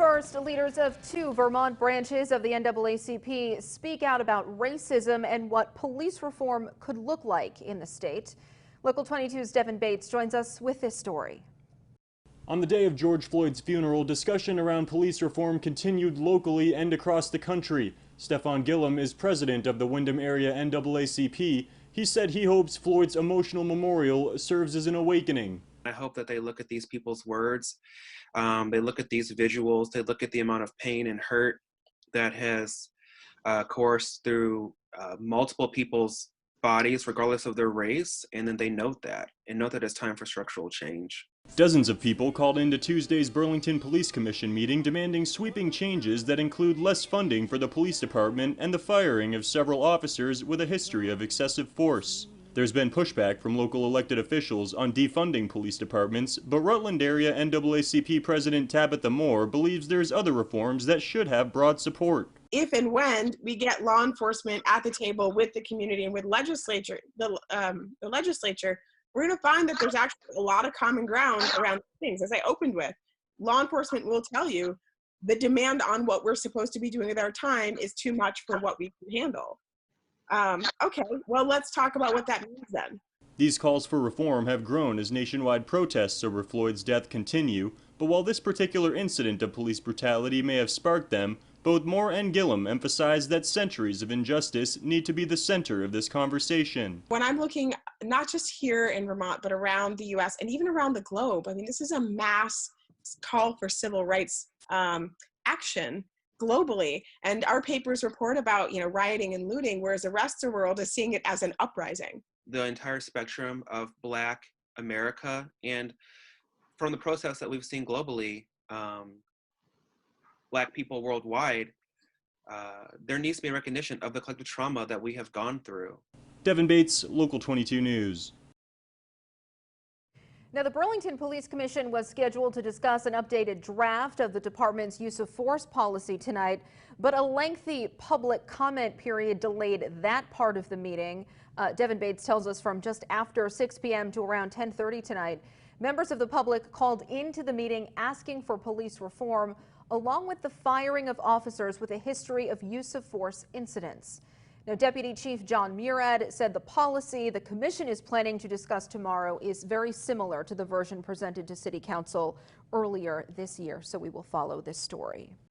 First, leaders of two Vermont branches of the NAACP speak out about racism and what police reform could look like in the state. Local 22's Devin Bates joins us with this story. On the day of George Floyd's funeral, discussion around police reform continued locally and across the country. Stefan Gillum is president of the Windham Area NAACP. He said he hopes Floyd's emotional memorial serves as an awakening. I hope that they look at these people's words, they look at these visuals, they look at the amount of pain and hurt that has coursed through multiple people's bodies, regardless of their race, and then they note that it's time for structural change. Dozens of people called into Tuesday's Burlington Police Commission meeting demanding sweeping changes that include less funding for the police department and the firing of several officers with a history of excessive force. There's been pushback from local elected officials on defunding police departments, but Rutland area NAACP President Tabitha Moore believes there's other reforms that should have broad support. If and when we get law enforcement at the table with the community and with the legislature, we're going to find that there's actually a lot of common ground around things. As I opened with, law enforcement will tell you the demand on what we're supposed to be doing with our time is too much for what we can handle. Okay, well, let's talk about what that means then. These calls for reform have grown as nationwide protests over Floyd's death continue, but while this particular incident of police brutality may have sparked them, both Moore and Gillum emphasize that centuries of injustice need to be the center of this conversation. When I'm looking not just here in Vermont, but around the U.S. and even around the globe, I mean, this is a mass call for civil rights action globally, and our papers report about rioting and looting, whereas the rest of the world is seeing it as an uprising. The entire spectrum of Black America, and from the protests that we've seen globally, Black people worldwide, there needs to be a recognition of the collective trauma that we have gone through. Devin Bates, Local 22 News. Now, the Burlington Police Commission was scheduled to discuss an updated draft of the department's use of force policy tonight, but a lengthy public comment period delayed that part of the meeting. Devin Bates tells us from just after 6 p.m. to around 10:30 tonight. Members of the public called into the meeting asking for police reform, along with the firing of officers with a history of use of force incidents. Now, Deputy Chief John Murad said the policy the commission is planning to discuss tomorrow is very similar to the version presented to City Council earlier this year, so we will follow this story.